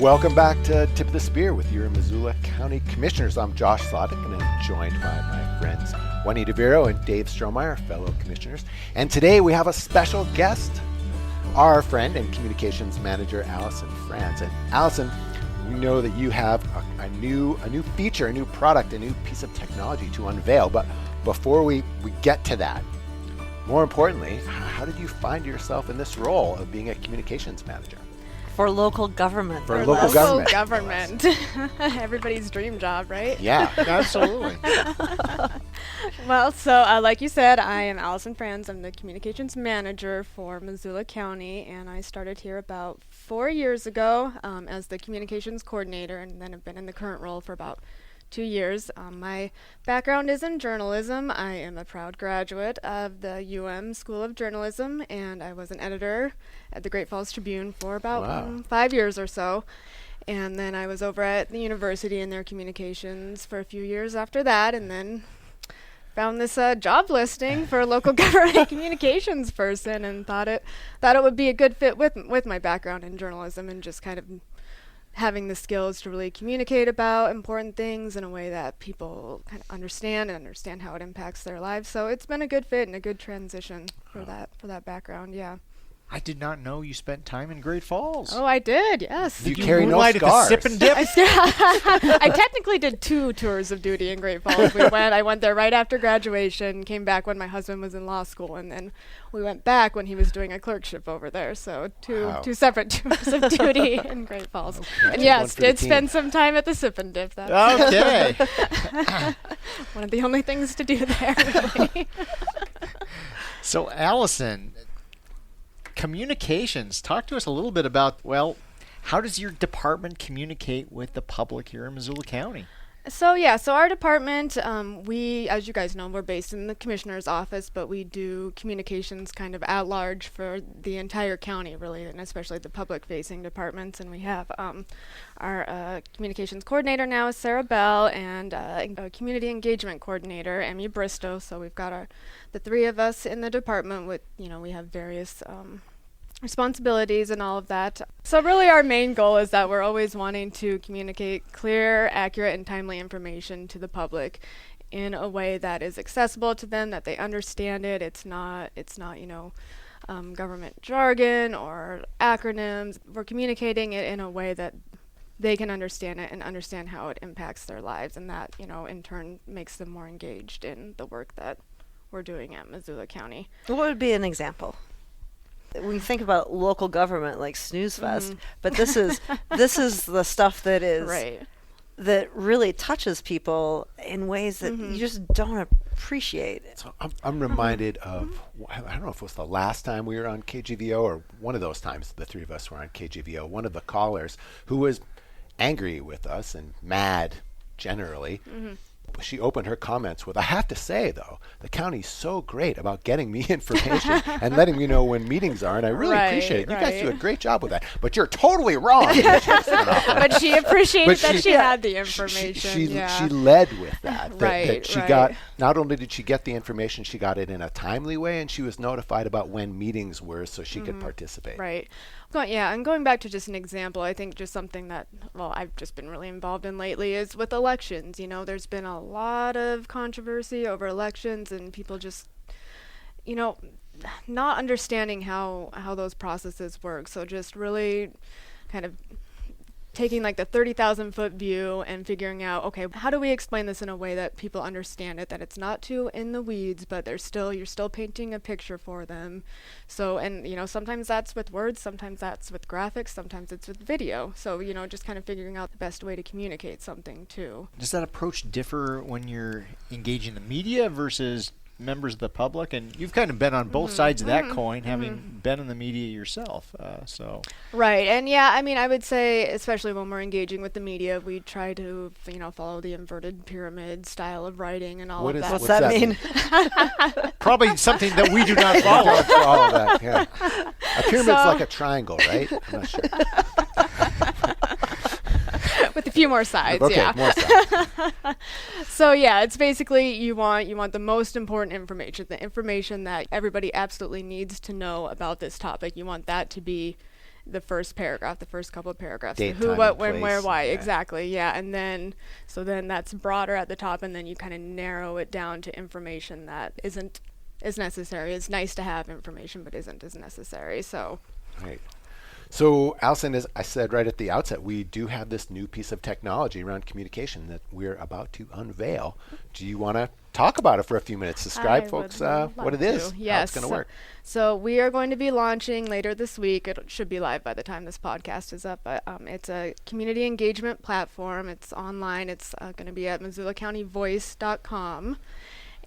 Welcome back to Tip of the Spear with your Missoula County Commissioners. I'm Josh Slotnick, and I'm joined by my friends Juanita Vero and Dave Strohmeyer, fellow commissioners. And today we have a special guest, our friend and communications manager, Allison Franz. And Allison, we know that you have a new feature, a new product, a new piece of technology to unveil. But before we get to that, more importantly, how did you find yourself in this role of being a communications manager? For local government. For local government. Everybody's dream job, right? Yeah, absolutely. Well, so like you said, I am Allison Franz. I'm the communications manager for Missoula County, and I started here about 4 years ago as the communications coordinator, and then have been in the current role for about 2 years. My background is in journalism. I am a proud graduate of the School of Journalism, and I was an editor at the Great Falls Tribune for about 5 years or so. And then I was over at the university in their communications for a few years after that, and then found this job listing for a local government communications person, and thought it would be a good fit with my background in journalism, and just kind of having the skills to really communicate about important things in a way that people kind of understand how it impacts their lives. So it's been a good fit and a good transition for that background. Yeah. I did not know you spent time in Great Falls. Oh, I did. Yes. Did you carry no scars? At the Sip and Dip? I technically did 2 tours of duty in Great Falls. I went there right after graduation, came back when my husband was in law school, and then we went back when he was doing a clerkship over there. So two separate tours of duty in Great Falls. Okay. And yes, did spend some time at the Sip and Dip. Okay. One of the only things to do there, really. So, Allison, communications. Talk to us a little bit about, how does your department communicate with the public here in Missoula County? So our department, we, as you guys know, we're based in the commissioner's office, but we do communications kind of at large for the entire county, really, and especially the public-facing departments. And we have our communications coordinator now is Sarah Bell, and a community engagement coordinator, Emmy Bristow. So we've got the 3 of us in the department with, we have various responsibilities and all of that. So really our main goal is that we're always wanting to communicate clear, accurate, and timely information to the public in a way that is accessible to them, that they understand it. It's not government jargon or acronyms. We're communicating it in a way that they can understand it and understand how it impacts their lives, and that, in turn makes them more engaged in the work that we're doing at Missoula County. What would be an example? We think about local government like Snooze Fest, but this is the stuff that is right, that really touches people in ways that you just don't appreciate. So I'm reminded of, I don't know if it was the last time we were on KGVO or one of those times the 3 of us were on KGVO. One of the callers who was angry with us and mad generally. She opened her comments with, "I have to say, though, the county's so great about getting me information and letting me know when meetings are, and I really appreciate it. You guys do a great job with that, but you're totally wrong." But she appreciated that she had the information. She led with that. That she right. got, not only did she get the information, she got it in a timely way, and she was notified about when meetings were so she could participate. Right. And going back to just an example, I think just something that, I've just been really involved in lately is with elections. There's been a lot of controversy over elections, and people just, not understanding how those processes work. So just really kind of taking like the 30,000-foot view and figuring out, okay, how do we explain this in a way that people understand it, that it's not too in the weeds, but you're still painting a picture for them. So, and sometimes that's with words, sometimes that's with graphics, sometimes it's with video. So, just kind of figuring out the best way to communicate something too. Does that approach differ when you're engaging the media versus members of the public? And you've kind of been on both sides of that coin, having been in the media yourself. Right. And I would say, especially when we're engaging with the media, we try to, follow the inverted pyramid style of writing and all of that. What's that mean? Probably something that we do not follow. All of that, yeah. A pyramid's like a triangle, right? I'm not sure. With a few more sides, okay, more sides. So it's basically you want the most important information, the information that everybody absolutely needs to know about this topic. You want that to be the first paragraph, the first couple of paragraphs, Date, who, time, what, and when, where, place. why, Yeah. exactly, yeah, and then that's broader at the top, and then you kind of narrow it down to information that isn't as necessary. It's nice to have information, but isn't as necessary. So, Right. So, Allison, as I said right at the outset, we do have this new piece of technology around communication that we're about to unveil. Do you want to talk about it for a few minutes? Describe, I folks, would love what it is, to. how Yes. it's going to work. So we are going to be launching later this week. It should be live by the time this podcast is up. But it's a community engagement platform. It's online. It's going to be at MissoulaCountyVoice.com.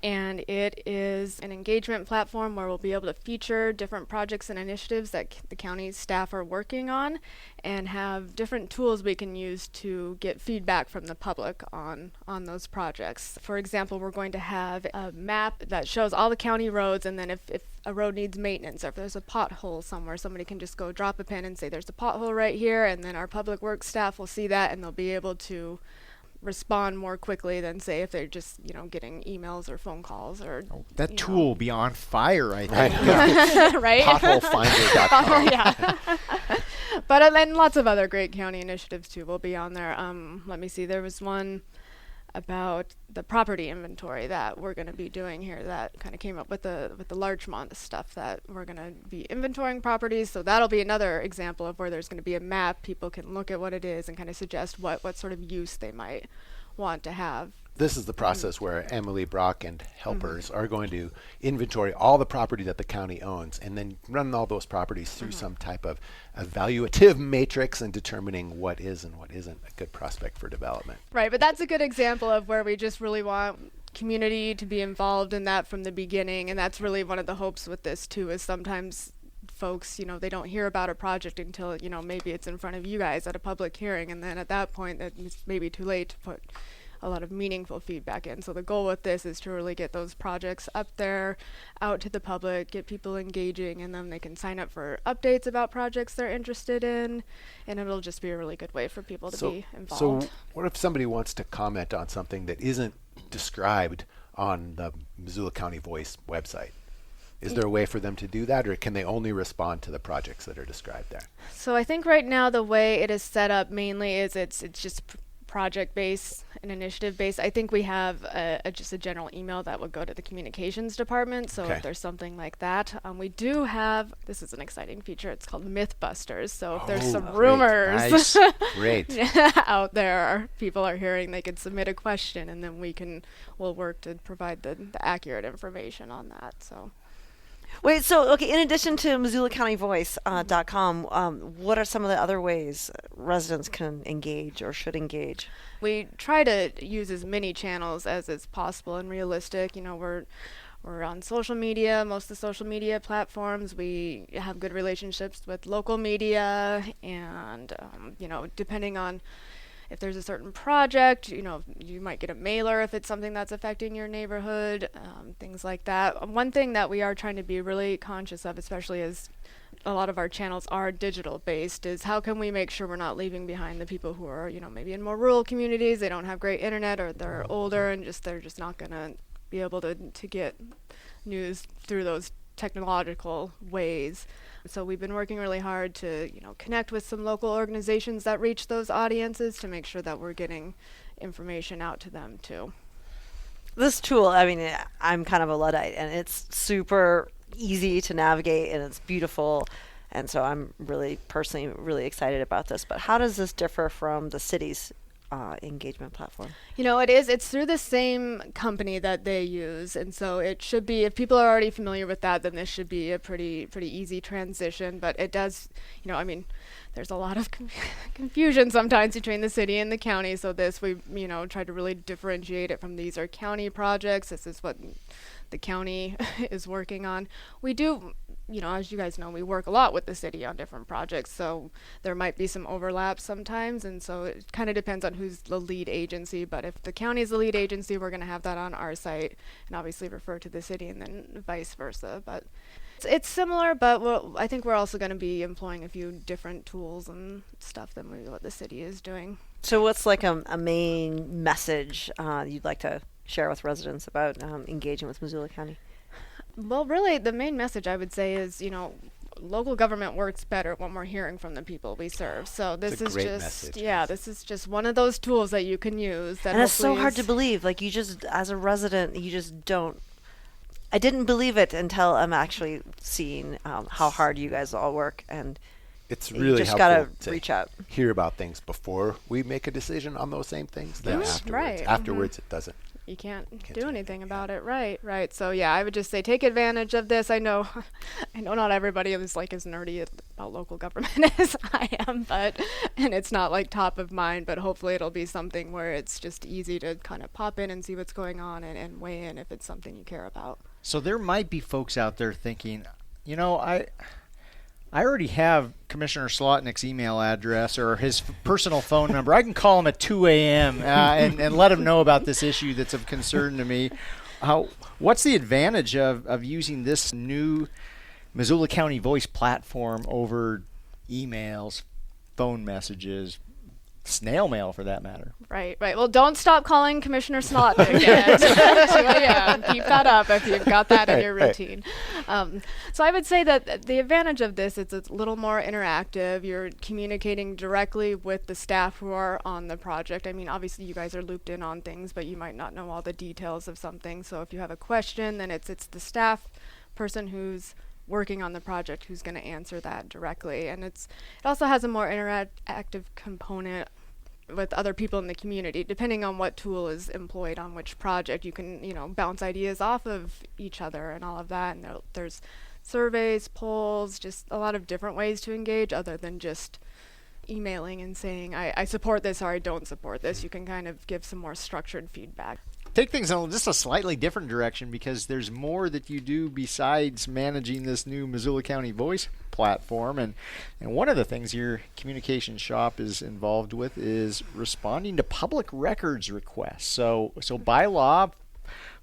And it is an engagement platform where we'll be able to feature different projects and initiatives that the county staff are working on, and have different tools we can use to get feedback from the public on those projects. For example, we're going to have a map that shows all the county roads, and then if a road needs maintenance, or if there's a pothole somewhere, somebody can just go drop a pin and say there's a pothole right here, and then our public works staff will see that, and they'll be able to respond more quickly than, say, if they're just getting emails or phone calls or That tool will be on fire, I think. right. Potholefinder.com. Yeah. But then lots of other great county initiatives too will be on there. Let me see. There was one about the property inventory that we're going to be doing here that kind of came up with the Larchmont stuff, that we're going to be inventorying properties. So that'll be another example of where there's going to be a map. People can look at what it is and kind of suggest what sort of use they might want to have. This is the process where Emily Brock and helpers are going to inventory all the property that the county owns, and then run all those properties through some type of evaluative matrix and determining what is and what isn't a good prospect for development. Right, but that's a good example of where we just really want community to be involved in that from the beginning, and that's really one of the hopes with this too, is sometimes folks, they don't hear about a project until, maybe it's in front of you guys at a public hearing, and then at that point it's maybe too late to put a lot of meaningful feedback in. So the goal with this is to really get those projects up there, out to the public, get people engaging, and then they can sign up for updates about projects they're interested in, and it'll just be a really good way for people to be involved. So what if somebody wants to comment on something that isn't described on the Missoula County Voice website? Is there a way for them to do that, or can they only respond to the projects that are described there? So I think right now the way it is set up mainly is it's just project-based and initiative-based. I think we have just a general email that would go to the communications department. So if there's something like that, we do have, this is an exciting feature, it's called Mythbusters. So if there's some rumors Nice. Great. out there, people are hearing, they could submit a question, and then we'll work to provide the accurate information on that. So. Wait, so, okay, in addition to MissoulaCountyVoice.com, what are some of the other ways residents can engage or should engage? We try to use as many channels as is possible and realistic. We're on social media, most of the social media platforms. We have good relationships with local media, and, depending on if there's a certain project, you might get a mailer if it's something that's affecting your neighborhood, things like that. One thing that we are trying to be really conscious of, especially as a lot of our channels are digital based, is how can we make sure we're not leaving behind the people who are, maybe in more rural communities, they don't have great internet, or they're older and they're just not going to be able to get news through those technological ways. So we've been working really hard to, connect with some local organizations that reach those audiences to make sure that we're getting information out to them too. This tool, I mean, I'm kind of a Luddite, and it's super easy to navigate, and it's beautiful. And so I'm personally really excited about this. But how does this differ from the city's engagement platform? It's through the same company that they use, and so it should be, if people are already familiar with that, then this should be a pretty easy transition. But it does, there's a lot of confusion sometimes between the city and the county, so we try to really differentiate it from, these are county projects, this is what the county is working on. We do, as you guys know, we work a lot with the city on different projects, so there might be some overlap sometimes, and so it kind of depends on who's the lead agency. But if the county is the lead agency, we're going to have that on our site and obviously refer to the city, and then vice versa. But it's similar, but I think we're also going to be employing a few different tools and stuff than what the city is doing. So what's like a main message you'd like to share with residents about engaging with Missoula County? Well, really, the main message I would say is, local government works better when we're hearing from the people we serve. So this is great just, message, yeah, yes. this is just one of those tools that you can use. That And it's so hopefully hard is- to believe. Like, you just, as a resident, you just don't. I didn't believe it until I'm actually seeing how hard you guys all work, and It's you really just helpful gotta to reach out. hear about things before we make a decision on those same things. Then Yes, afterwards, right. afterwards it doesn't. You can't do do anything about it. Right. So yeah, I would just say take advantage of this. I know not everybody is like as nerdy about local government as I am, and it's not like top of mind, but hopefully it'll be something where it's just easy to kind of pop in and see what's going on and weigh in if it's something you care about. So there might be folks out there thinking, I already have Commissioner Slotnick's email address or his personal phone number. I can call him at 2 a.m. And let him know about this issue that's of concern to me. What's the advantage of using this new Missoula County voice platform over emails, phone messages, snail mail for that matter? Right. Well, don't stop calling Commissioner Slotnick at 2 a.m. Keep that up if you've got that in your routine. So I would say that the advantage of this is it's a little more interactive. You're communicating directly with the staff who are on the project. I mean, obviously you guys are looped in on things, but you might not know all the details of something. So if you have a question, then it's the staff person who's working on the project who's going to answer that directly. And it also has a more interactive component with other people in the community. Depending on what tool is employed on which project, you can bounce ideas off of each other and all of that. And there's surveys, polls, just a lot of different ways to engage other than just emailing and saying I support this or I don't support this. You can kind of give some more structured feedback. Take things in just a slightly different direction, because there's more that you do besides managing this new Missoula County voice platform. And one of the things your communications shop is involved with is responding to public records requests. So by law,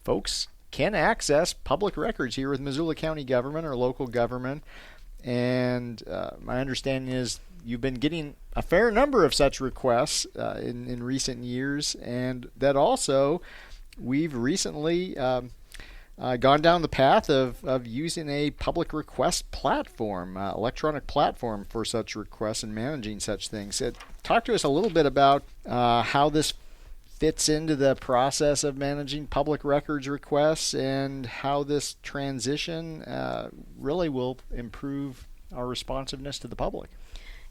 folks can access public records here with Missoula County government or local government. And my understanding is you've been getting a fair number of such requests in recent years, and that also we've recently gone down the path of using a public request platform, electronic platform for such requests and managing such things. Talk to us a little bit about how this fits into the process of managing public records requests and how this transition really will improve our responsiveness to the public.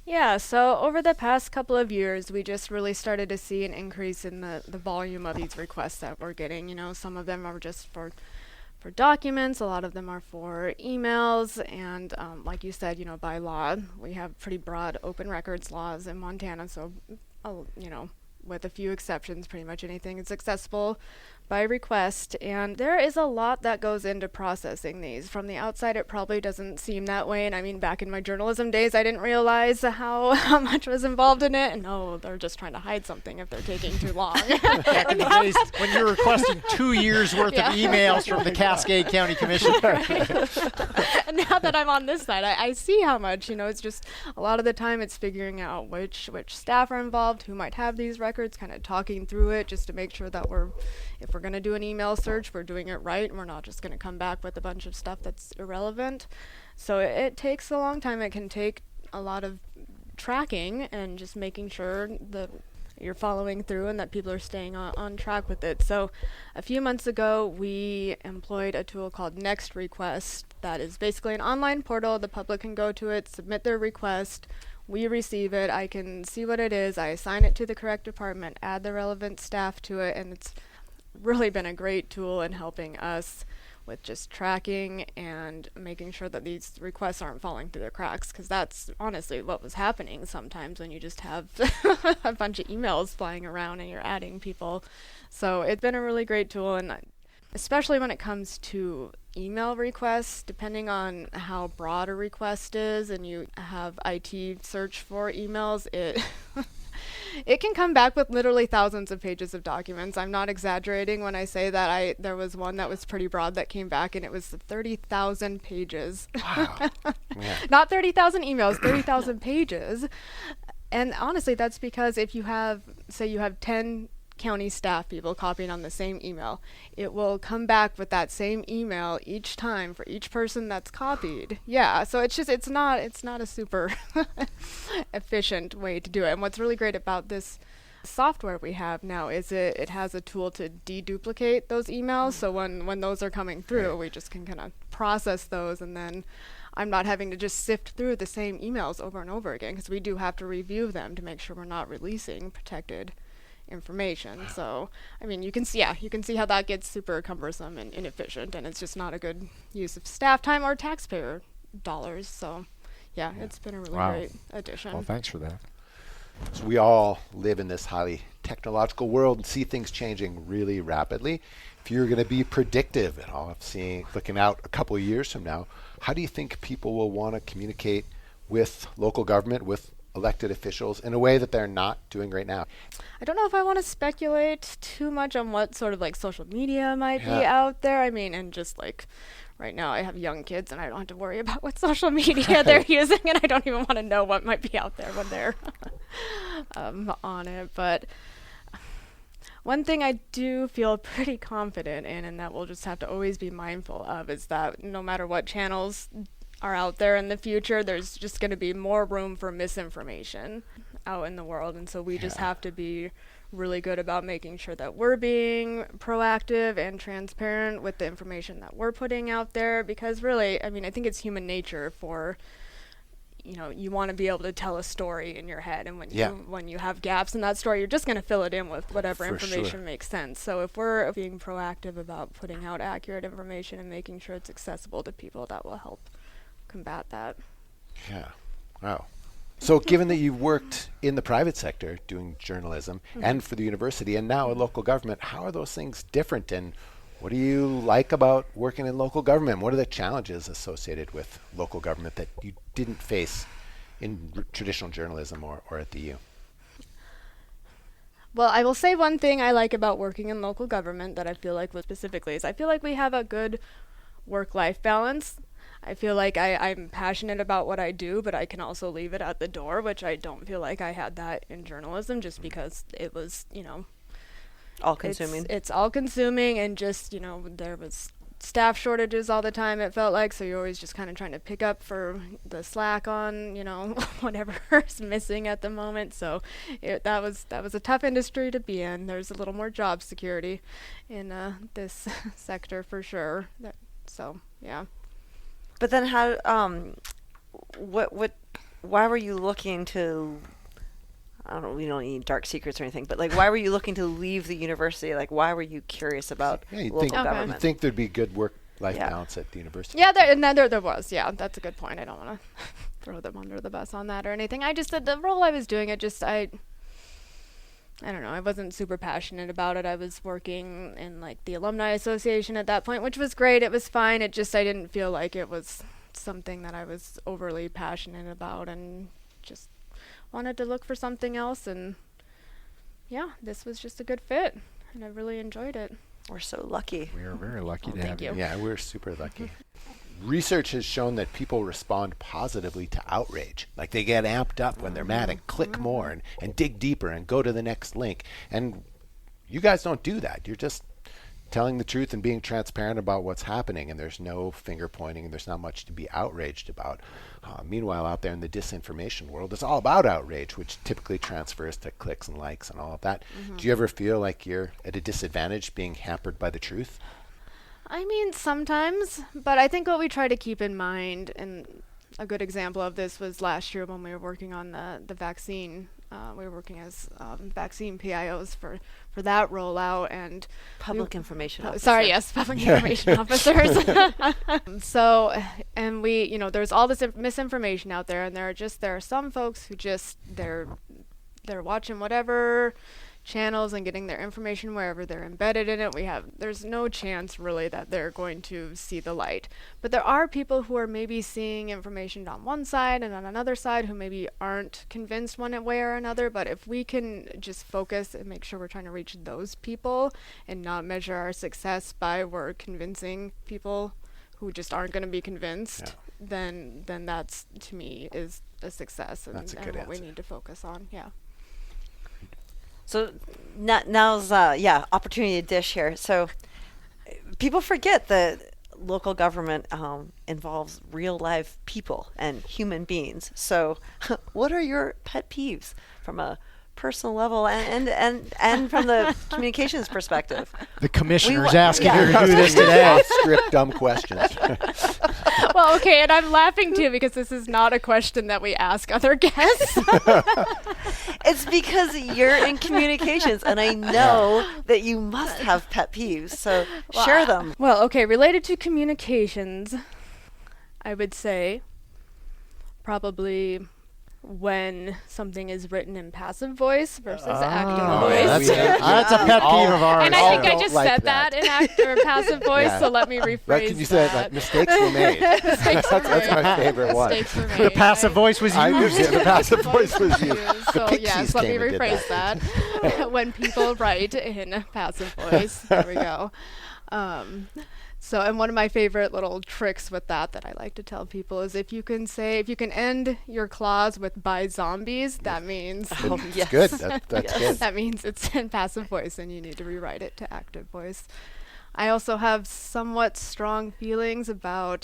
Yeah, so over the past couple of years, we just really started to see an increase in the volume of these requests that we're getting. Some of them are just for documents, a lot of them are for emails, and like you said, by law, we have pretty broad open records laws in Montana, so, with a few exceptions, pretty much anything is accessible by request. And there is a lot that goes into processing these. From the outside, it probably doesn't seem that way. And I mean, back in my journalism days, I didn't realize how much was involved in it. And they're just trying to hide something if they're taking too long. Back in the days when you're requesting 2 years worth of emails from the Cascade County Commission. And now that I'm on this side, I see how much, it's just a lot of the time it's figuring out which staff are involved, who might have these records, kind of talking through it just to make sure that if we're going to do an email search, we're doing it right, and we're not just going to come back with a bunch of stuff that's irrelevant. So it takes a long time. It can take a lot of tracking and just making sure that you're following through and that people are staying on track with it. So a few months ago, we employed a tool called Next Request that is basically an online portal. The public can go to it, submit their request. We receive it. I can see what it is. I assign it to the correct department, add the relevant staff to it, and it's really been a great tool in helping us with just tracking and making sure that these requests aren't falling through the cracks, because that's honestly what was happening sometimes when you just have a bunch of emails flying around and you're adding people. So it's been a really great tool, and especially when it comes to email requests, depending on how broad a request is and you have IT search for emails, it can come back with literally thousands of pages of documents. I'm not exaggerating when I say that. There was one that was pretty broad that came back, and it was 30,000 pages. Wow. Yeah. Not 30,000 emails, 30,000 pages. And honestly, that's because if you have, say you have 10 county staff people copying on the same email. It will come back with that same email each time for each person that's copied. Yeah, so it's not a super efficient way to do it. And what's really great about this software we have now is it has a tool to deduplicate those emails. So when those are coming through, we just can kind of process those, and then I'm not having to just sift through the same emails over and over again, because we do have to review them to make sure we're not releasing protected information. So, I mean, you can see how that gets super cumbersome and inefficient, and it's just not a good use of staff time or taxpayer dollars. So, yeah. It's been a really great addition. Well, thanks for that. So we all live in this highly technological world and see things changing really rapidly. If you're going to be predictive at all, looking out a couple of years from now, how do you think people will want to communicate with local government, with elected officials in a way that they're not doing right now? I don't know if I want to speculate too much on what sort of like social media might be out there. I mean, and just like right now I have young kids and I don't have to worry about what social media they're using, and I don't even want to know what might be out there when they're on it. But one thing I do feel pretty confident in, and that we'll just have to always be mindful of, is that no matter what channels are out there in the future, there's just going to be more room for misinformation out in the world. And so we just have to be really good about making sure that we're being proactive and transparent with the information that we're putting out there, because really, I mean, I think it's human nature for, you know, you want to be able to tell a story in your head, and when you have gaps in that story, you're just going to fill it in with whatever information makes sense. So if we're being proactive about putting out accurate information and making sure it's accessible to people, that will help combat that. Yeah. Wow. So given that you've worked in the private sector doing journalism and for the university and now in local government, how are those things different, and what do you like about working in local government? What are the challenges associated with local government that you didn't face in traditional journalism or at the U? Well, I will say one thing I like about working in local government that I feel like specifically is I feel like we have a good work-life balance. I feel like I'm passionate about what I do, but I can also leave it at the door, which I don't feel like I had that in journalism, just because it was, you know, all-consuming. It's all-consuming, and just, you know, there was staff shortages all the time, it felt like, so you're always just kind of trying to pick up for the slack on, you know, whatever's missing at the moment. So that was a tough industry to be in. There's a little more job security in this sector for sure. So, yeah. But then how, why were you looking to, I don't know, we don't need dark secrets or anything, but like, why were you looking to leave the university? Like, why were you curious about local government? You'd think there'd be good work-life balance at the university. Yeah, there was. Yeah, that's a good point. I don't want to throw them under the bus on that or anything. I just, the role I was doing, I don't know, I wasn't super passionate about it. I was working in like the alumni association at that point, which was great. It was fine. It just, I didn't feel like it was something that I was overly passionate about, and just wanted to look for something else. And yeah, this was just a good fit, and I really enjoyed it. We're so lucky. We are very lucky to have thank you. Yeah, we're super lucky. Research has shown that people respond positively to outrage. Like they get amped up when they're mad and click more and dig deeper and go to the next link. And you guys don't do that. You're just telling the truth and being transparent about what's happening, and there's no finger pointing, and there's not much to be outraged about. Meanwhile, out there in the disinformation world, it's all about outrage, which typically transfers to clicks and likes and all of that. Do you ever feel like you're at a disadvantage being hampered by the truth? I mean, sometimes, but I think what we try to keep in mind, and a good example of this was last year when we were working on the vaccine. We were working as vaccine PIOs for that rollout, and Public information officer. Sorry, yes, public information officers. So, and we, you know, there's all this misinformation out there, and there are some folks who just they're watching whatever channels and getting their information wherever they're embedded in it. There's no chance really that they're going to see the light. But there are people who are maybe seeing information on one side and on another side who maybe aren't convinced one way or another. But if we can just focus and make sure we're trying to reach those people and not measure our success by we're convincing people who just aren't going to be convinced, then that's, to me, is a success, and That's a good what we answer. need to focus on. Yeah. So now's opportunity to dish here. So people forget that local government involves real live people and human beings. So what are your pet peeves from a personal level and from the communications perspective? The commissioner's We wa- asking yeah. her to do this today. Off-script dumb questions. Well, okay, and I'm laughing too because this is not a question that we ask other guests. It's because you're in communications, and I know that you must have pet peeves. So share them. Well, okay, related to communications, I would say probably when something is written in passive voice versus active voice. That's a pet peeve of ours. And I think I don't just like said that. that in active or passive voice, Yeah. so let me rephrase Right, can you say that. like mistakes were made? Mistakes were That's my made. favorite one. Mistakes were The made. passive voice was I used. understand the passive voice was used. used. The So Pixies yes, let me came and did rephrase that. When people write in passive voice, there we go. And one of my favorite little tricks with that I like to tell people is if you can end your clause with by zombies, that means Oh, It's yes. good. That's good. that means it's in passive voice and you need to rewrite it to active voice. I also have somewhat strong feelings about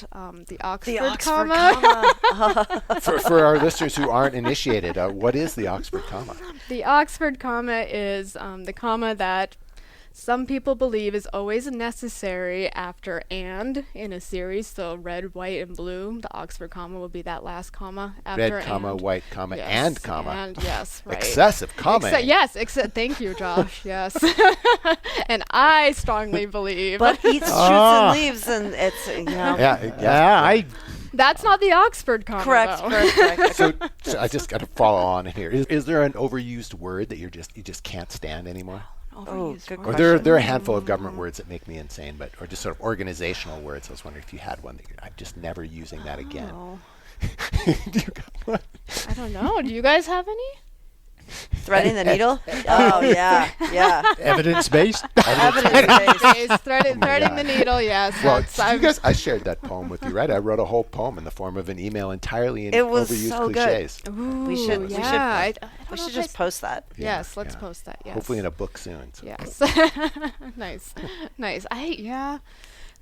the Oxford, The Oxford comma. comma. For our listeners who aren't initiated, what is the Oxford comma? The Oxford comma is the comma that some people believe is always necessary after and in a series. So red, white, and blue. The Oxford comma will be that last comma after Red comma, and. white comma, Yes, and comma. And yes, right. Excessive comma. Thank you, Josh. Yes. And I strongly believe But eats, shoots, and leaves, and it's Yeah. that's not the Oxford comma. correct. though. Correct. So I just got to follow on here. Is there an overused word that you just can't stand anymore? Oh, good Or question. there are a handful of government words that make me insane, or just sort of organizational words. I was wondering if you had one that I'm just never using that again. Oh, Do you got one? I don't know. Do you guys have any? Threading the needle. Oh yeah. Evidence-based. Evidence-based. Threading God. the needle. Yes. Well, that's- I shared that poem with you, right? I wrote a whole poem in the form of an email entirely in It was overused so good. cliches. Ooh, We should- Yeah. I don't We know should if just post that. Yes, let's Yeah. post that. Yes. Hopefully in a book soon. So. Yes. Nice.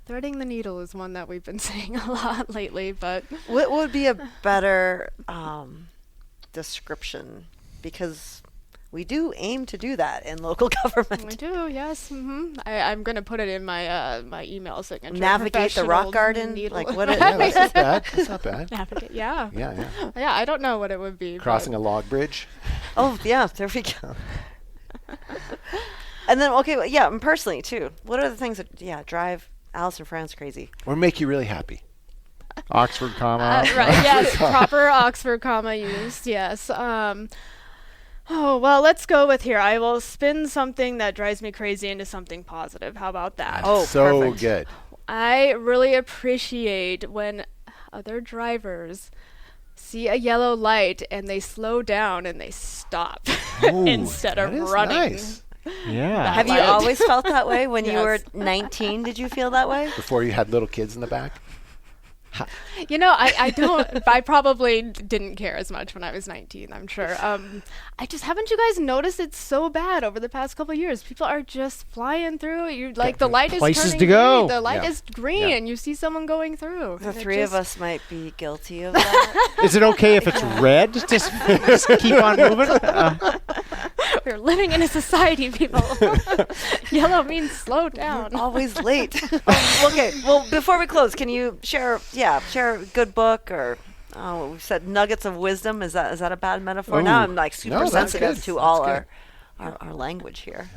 Threading the needle is one that we've been saying a lot lately, but What would be a better description? Because we do aim to do that in local we government. do. Yes. I'm going to put it in my my email signature. Navigate the rock Professional garden. needle. Like what? Yeah, that's not bad. That's not bad. Navigate. Yeah. Yeah. Yeah. I don't know what it would be. Crossing but a log bridge. Oh yeah, there we go. And then and personally too. What are the things that drive Allison Franz crazy? Or make you really happy. Oxford comma. right. Yes. Proper Oxford comma used. Yes. Oh, well, let's go with here. I will spin something that drives me crazy into something positive. How about that? Oh, so perfect. good. I really appreciate when other drivers see a yellow light and they slow down and they stop Ooh, instead of that is running. Nice. Yeah. Have you Light. always felt that way when you were Yes. 19? Did you feel that way? Before you had little kids in the back. You know, I don't. I probably didn't care as much when I was 19. I'm sure. Haven't you guys noticed it's so bad over the past couple of years? People are just flying through. You like the light is Places turning to go. green. The light Yeah. is green, Yeah. and you see someone going through. The and it three of just- us might be guilty of that. Is it okay if it's red? Just keep on moving. We're living in a society, people. Yellow means slow down. Always late. Okay. Well, before we close, can you share a good book or we said nuggets of wisdom? Is that a bad metaphor? Now Ooh. I'm like super No, that's sensitive good. to That's all good. our language here.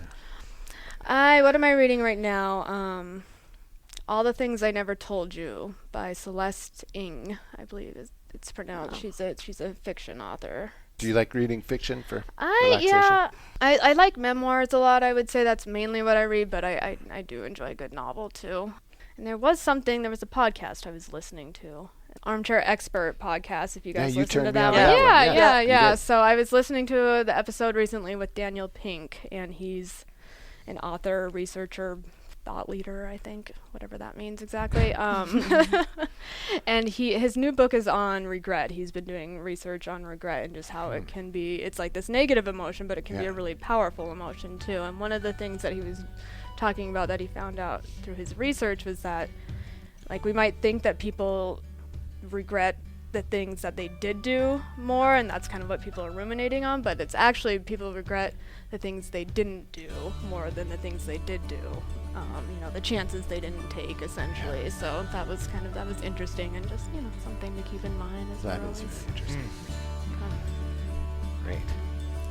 What am I reading right now? All the Things I Never Told You by Celeste Ng, I believe it's pronounced. Oh. She's a fiction author. Do you like reading fiction for relaxation? I like memoirs a lot. I would say that's mainly what I read, but I do enjoy a good novel too. And there was a podcast I was listening to, an Armchair Expert podcast. If you guys you listen to turned me that on one, to that one. Yeah, you yeah. did. So I was listening to the episode recently with Daniel Pink, and he's an author, researcher, thought leader, I think, whatever that means exactly. And his new book is on regret. He's been doing research on regret and just how it can be, it's like this negative emotion, but it can be a really powerful emotion too. And one of the things that he was talking about that he found out through his research was that, like, we might think that people regret the things that they did do more, and that's kind of what people are ruminating on, but it's actually people regret the things they didn't do more than the things they did do. The chances they didn't take, essentially. So that was interesting, and just, something to keep in mind as That well. is very interesting. Great.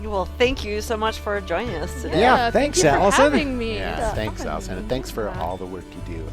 Well, thank you so much for joining us today. Yeah, thanks, thank you for Allison. having me. Yeah, It's thanks, fun. Allison. And thanks for all the work you do.